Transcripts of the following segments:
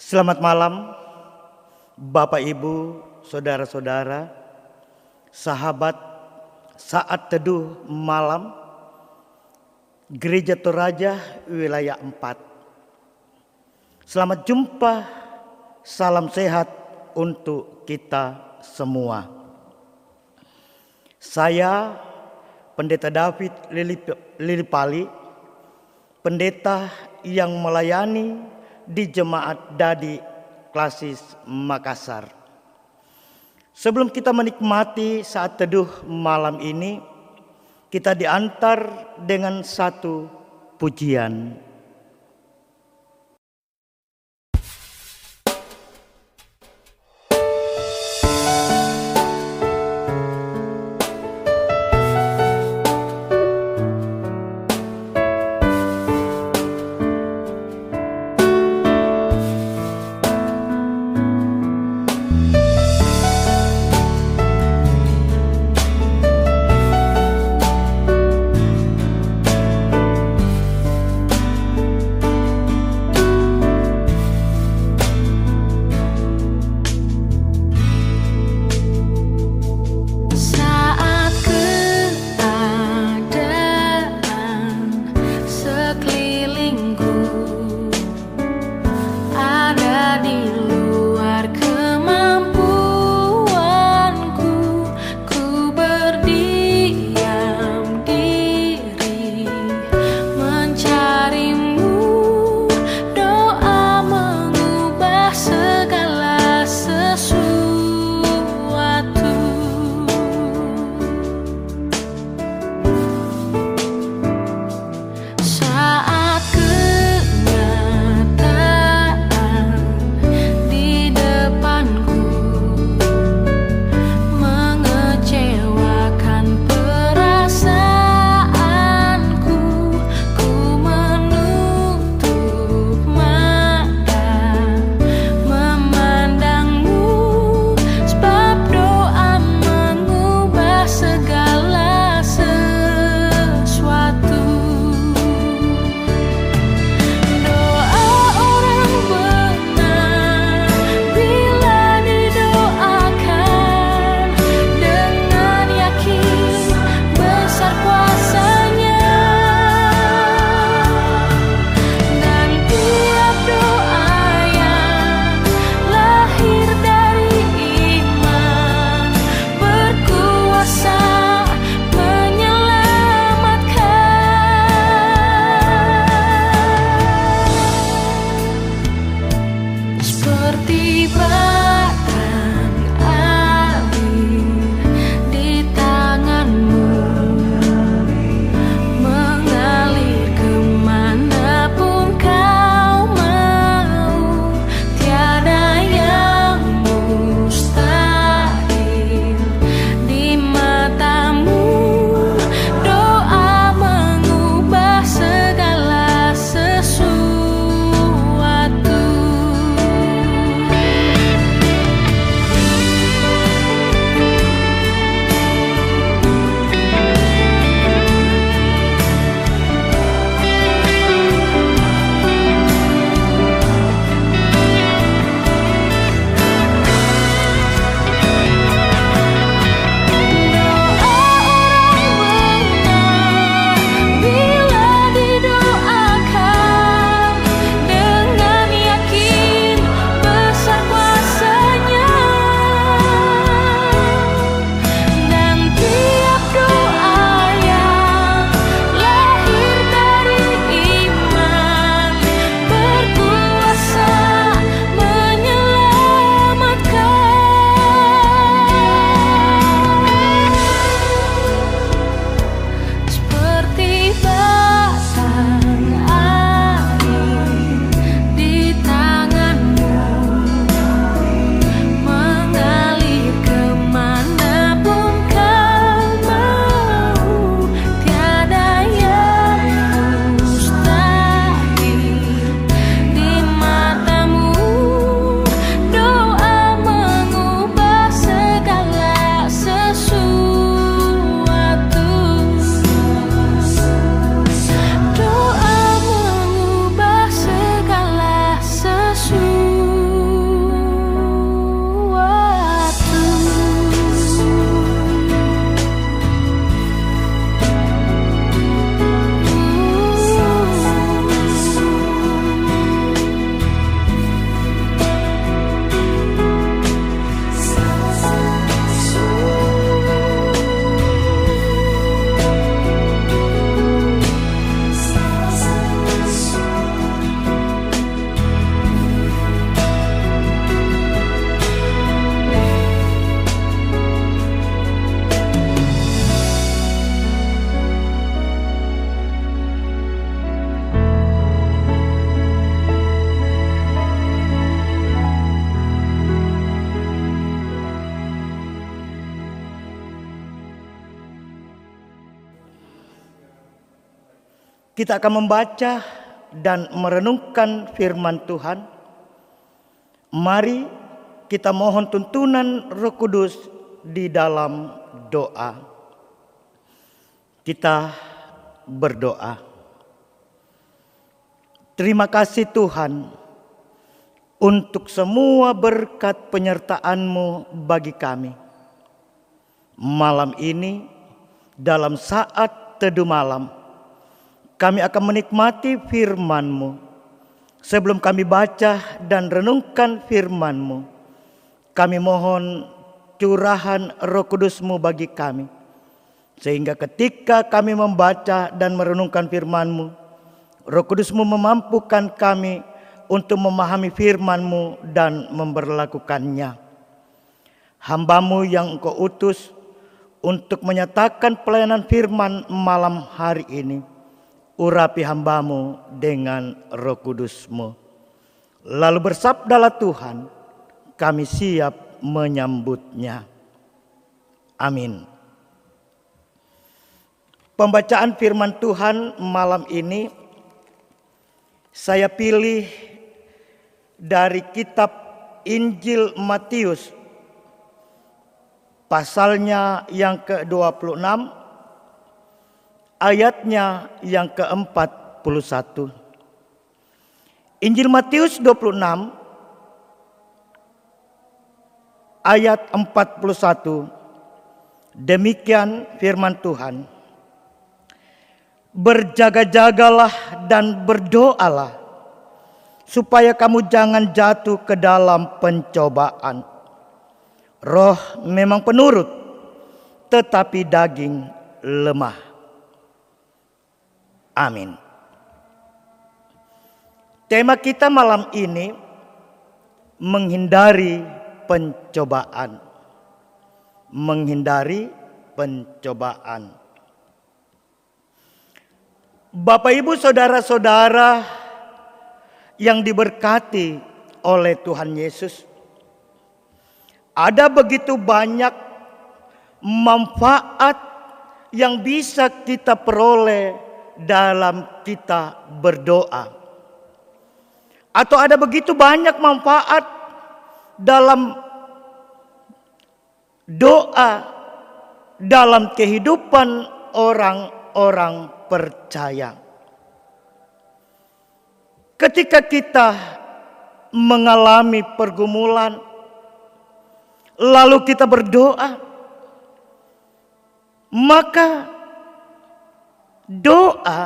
Selamat malam, Bapak Ibu, saudara-saudara, sahabat saat teduh malam Gereja Toraja wilayah 4. Selamat jumpa, salam sehat untuk kita semua. Saya Pendeta David Lilipali, pendeta yang melayani di Jemaat Dadi Klasis Makassar. Sebelum kita menikmati saat teduh malam ini, kita diantar dengan satu pujian. Kita akan membaca dan merenungkan firman Tuhan. Mari kita mohon tuntunan Roh Kudus di dalam doa. Kita berdoa. Terima kasih Tuhan untuk semua berkat penyertaan-Mu bagi kami. Malam ini dalam saat teduh malam, kami akan menikmati firman-Mu. Sebelum kami baca dan renungkan firman-Mu, kami mohon curahan Roh Kudus-Mu bagi kami. Sehingga ketika kami membaca dan merenungkan firman-Mu, Roh Kudus-Mu memampukan kami untuk memahami firman-Mu dan memberlakukannya. Hamba-Mu yang Engkau utus untuk menyatakan pelayanan firman malam hari ini, urapi hamba-Mu dengan Roh Kudus-Mu. Lalu bersabdalah Tuhan, kami siap menyambutnya. Amin. Pembacaan firman Tuhan malam ini saya pilih dari kitab Injil Matius, pasalnya yang ke-26, ayatnya yang ke-41. Injil Matius 26 ayat 41. Demikian firman Tuhan. Berjaga-jagalah dan berdoalah supaya kamu jangan jatuh ke dalam pencobaan. Roh memang penurut, tetapi daging lemah. Amin. Tema kita malam ini menghindari pencobaan. Menghindari pencobaan. Bapak, Ibu, saudara-saudara yang diberkati oleh Tuhan Yesus, ada begitu banyak manfaat yang bisa kita peroleh dalam kita berdoa. Atau ada begitu banyak manfaat dalam doa dalam kehidupan orang-orang percaya. Ketika kita mengalami pergumulan, lalu kita berdoa, maka doa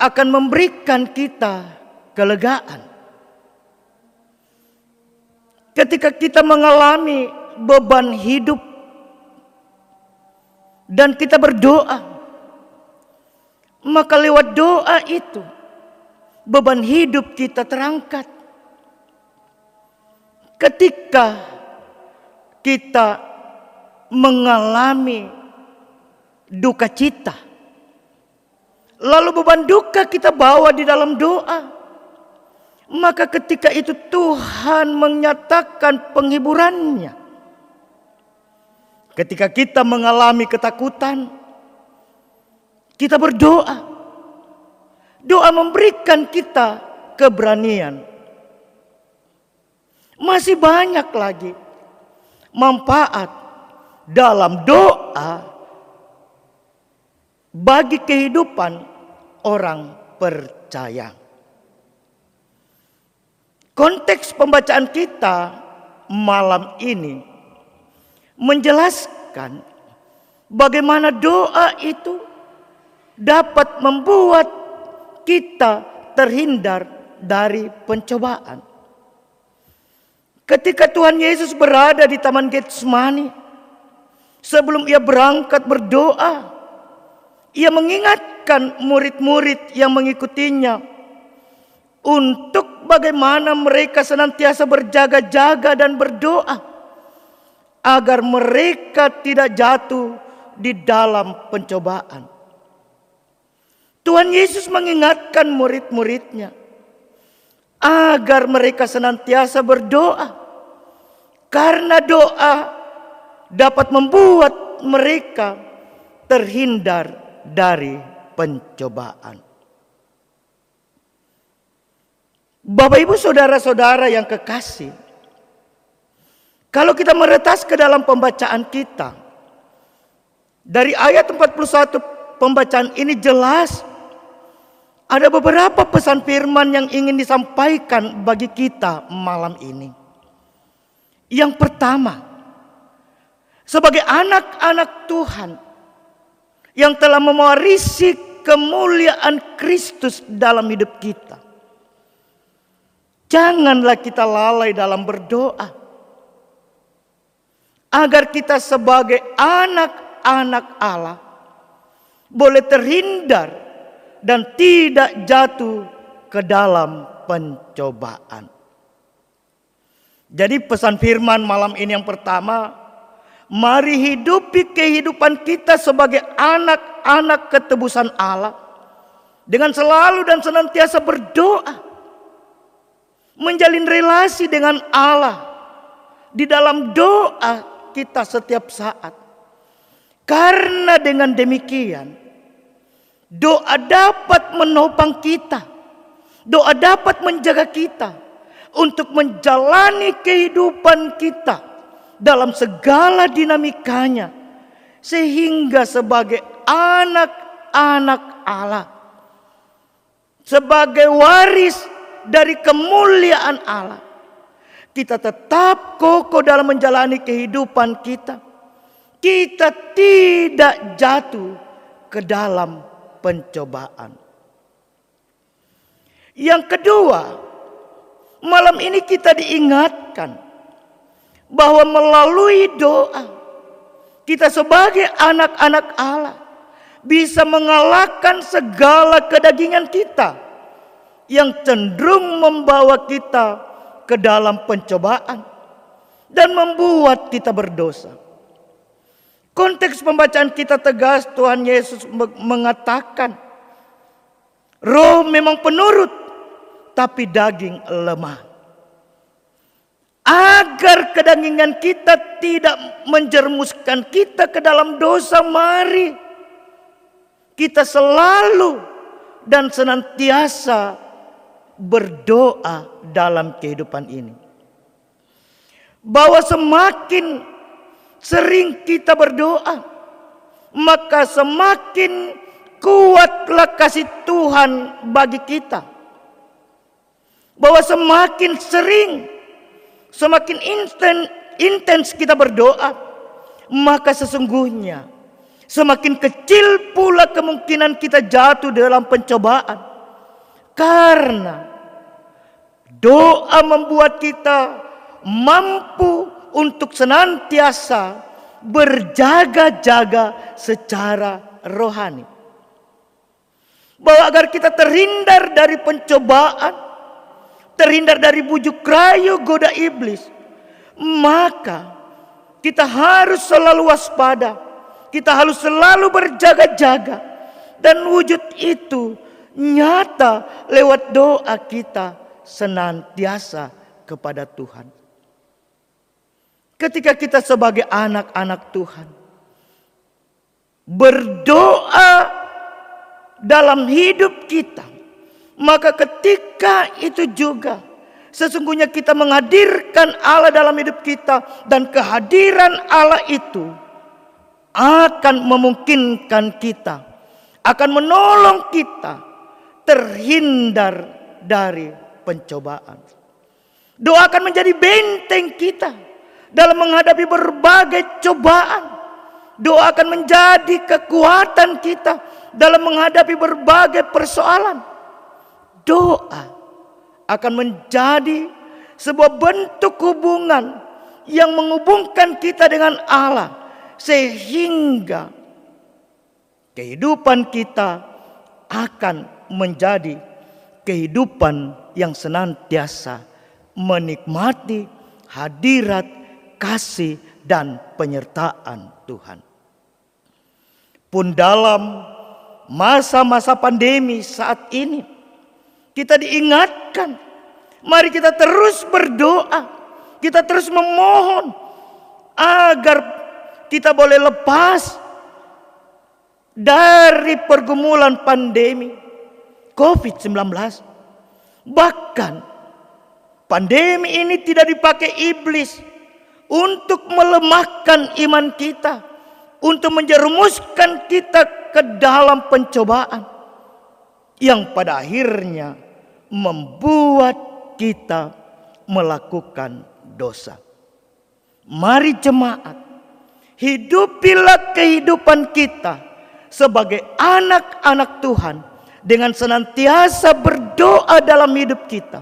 akan memberikan kita kelegaan. Ketika kita mengalami beban hidup dan kita berdoa, maka lewat doa itu beban hidup kita terangkat. Ketika kita mengalami duka cita, lalu beban duka kita bawa di dalam doa, maka ketika itu Tuhan menyatakan penghiburannya. Ketika kita mengalami ketakutan, kita berdoa. Doa memberikan kita keberanian. Masih banyak lagi manfaat dalam doa bagi kehidupan orang percaya. Konteks pembacaan kita malam ini menjelaskan bagaimana doa itu dapat membuat kita terhindar dari pencobaan. Ketika Tuhan Yesus berada di Taman Getsemani, sebelum ia berangkat berdoa, ia mengingatkan murid-murid yang mengikutinya untuk bagaimana mereka senantiasa berjaga-jaga dan berdoa agar mereka tidak jatuh di dalam pencobaan. Tuhan Yesus mengingatkan murid-muridnya agar mereka senantiasa berdoa, karena doa dapat membuat mereka terhindar dari pencobaan. Bapak Ibu saudara-saudara yang kekasih, kalau kita meretas ke dalam pembacaan kita, dari ayat 41 pembacaan ini jelas ada beberapa pesan firman yang ingin disampaikan bagi kita malam ini. Yang pertama, sebagai anak-anak Tuhan yang telah mewarisi kemuliaan Kristus dalam hidup kita, janganlah kita lalai dalam berdoa agar kita sebagai anak-anak Allah boleh terhindar dan tidak jatuh ke dalam pencobaan. Jadi pesan firman malam ini yang pertama, mari hidupi kehidupan kita sebagai anak-anak ketebusan Allah dengan selalu dan senantiasa berdoa, menjalin relasi dengan Allah di dalam doa kita setiap saat. Karena dengan demikian doa dapat menopang kita, doa dapat menjaga kita untuk menjalani kehidupan kita dalam segala dinamikanya, sehingga sebagai anak-anak Allah, sebagai waris dari kemuliaan Allah, kita tetap kokoh dalam menjalani kehidupan kita. Kita tidak jatuh ke dalam pencobaan. Yang kedua, malam ini kita diingatkan bahwa melalui doa kita sebagai anak-anak Allah bisa mengalahkan segala kedagingan kita yang cenderung membawa kita ke dalam pencobaan dan membuat kita berdosa. Konteks pembacaan kita tegas, Tuhan Yesus mengatakan, roh memang penurut, tapi daging lemah. Agar kedagingan kita tidak menjerumuskan kita ke dalam dosa, mari kita selalu dan senantiasa berdoa dalam kehidupan ini. Bahwa semakin sering kita berdoa, maka semakin kuatlah kasih Tuhan bagi kita. Bahwa semakin sering, semakin intens kita berdoa, maka sesungguhnya semakin kecil pula kemungkinan kita jatuh dalam pencobaan. Karena doa membuat kita mampu untuk senantiasa berjaga-jaga secara rohani. Bahwa agar kita terhindar dari pencobaan, terhindar dari bujuk rayu goda iblis, maka kita harus selalu waspada, kita harus selalu berjaga-jaga, dan wujud itu nyata lewat doa kita senantiasa kepada Tuhan. Ketika kita sebagai anak-anak Tuhan berdoa dalam hidup kita, maka ketika itu juga sesungguhnya kita menghadirkan Allah dalam hidup kita, dan kehadiran Allah itu akan memungkinkan kita, akan menolong kita terhindar dari pencobaan. Doa akan menjadi benteng kita dalam menghadapi berbagai cobaan. Doa akan menjadi kekuatan kita dalam menghadapi berbagai persoalan. Doa akan menjadi sebuah bentuk hubungan yang menghubungkan kita dengan Allah, sehingga kehidupan kita akan menjadi kehidupan yang senantiasa menikmati hadirat, kasih, dan penyertaan Tuhan. Pun dalam masa-masa pandemi saat ini, kita diingatkan, mari kita terus berdoa, kita terus memohon agar kita boleh lepas dari pergumulan pandemi COVID-19. Bahkan Pandemi ini tidak dipakai iblis untuk melemahkan iman kita, untuk menjerumuskan kita ke dalam pencobaan yang pada akhirnya membuat kita melakukan dosa. Mari jemaat, hidupilah kehidupan kita sebagai anak-anak Tuhan dengan senantiasa berdoa dalam hidup kita.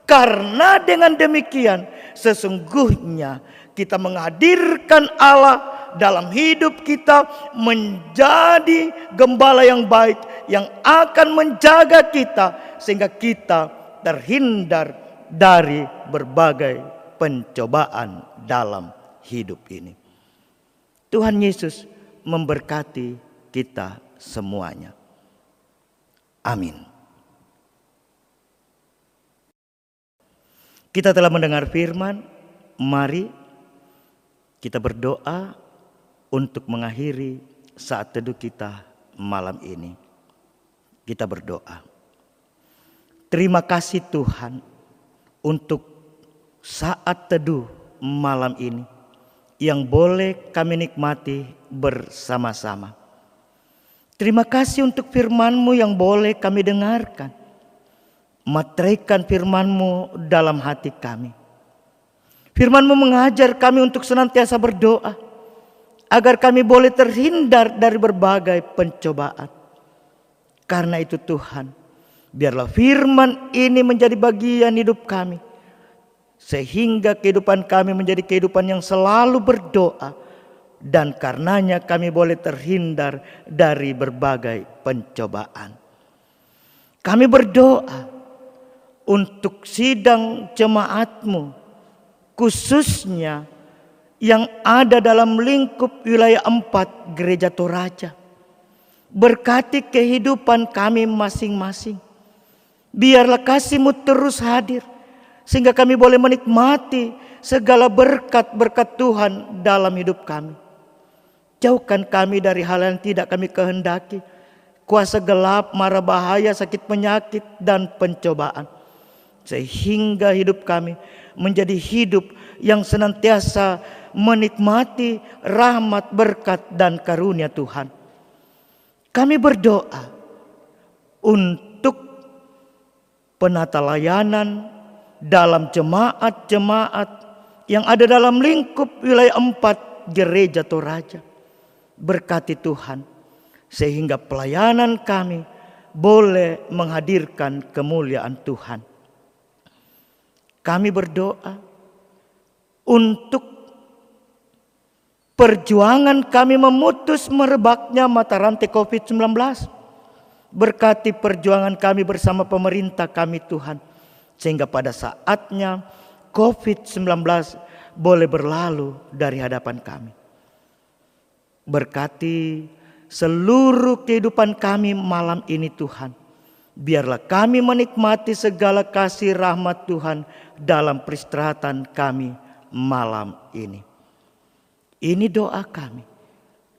Karena dengan demikian sesungguhnya kita menghadirkan Allah dalam hidup kita menjadi gembala yang baik yang akan menjaga kita sehingga kita terhindar dari berbagai pencobaan dalam hidup ini. Tuhan Yesus memberkati kita semuanya. Amin. Kita telah mendengar firman, mari kita berdoa untuk mengakhiri saat teduh kita malam ini. Kita berdoa. Terima kasih Tuhan untuk saat teduh malam ini yang boleh kami nikmati bersama-sama. Terima kasih untuk firman-Mu yang boleh kami dengarkan. Materaikan firman-Mu dalam hati kami. Firman-Mu mengajar kami untuk senantiasa berdoa agar kami boleh terhindar dari berbagai pencobaan. Karena itu Tuhan, biarlah firman ini menjadi bagian hidup kami, sehingga kehidupan kami menjadi kehidupan yang selalu berdoa, dan karenanya kami boleh terhindar dari berbagai pencobaan. Kami berdoa untuk sidang jemaat-Mu, khususnya yang ada dalam lingkup wilayah 4 Gereja Toraja. Berkati kehidupan kami masing-masing. Biarlah kasih-Mu terus hadir, sehingga kami boleh menikmati segala berkat-berkat Tuhan dalam hidup kami. Jauhkan kami dari hal yang tidak kami kehendaki, kuasa gelap, mara bahaya, sakit penyakit, dan pencobaan. Sehingga hidup kami menjadi hidup yang senantiasa menikmati rahmat, berkat, dan karunia Tuhan. Kami berdoa untuk penata layanan dalam jemaat-jemaat yang ada dalam lingkup wilayah 4 Gereja Toraja. Berkati Tuhan, sehingga pelayanan kami boleh menghadirkan kemuliaan Tuhan. Kami berdoa untuk perjuangan kami memutus merebaknya mata rantai COVID-19. Berkati perjuangan kami bersama pemerintah kami Tuhan, sehingga pada saatnya COVID-19 boleh berlalu dari hadapan kami. Berkati seluruh kehidupan kami malam ini Tuhan. Biarlah kami menikmati segala kasih rahmat Tuhan dalam peristirahatan kami malam ini. Ini doa kami.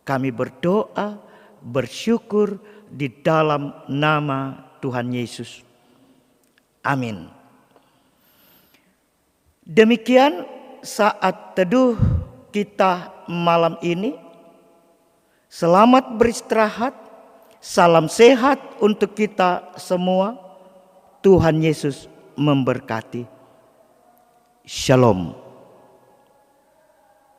Kami berdoa, bersyukur di dalam nama Tuhan Yesus. Amin. Demikian saat teduh kita malam ini. Selamat beristirahat. Salam sehat untuk kita semua. Tuhan Yesus memberkati. Shalom.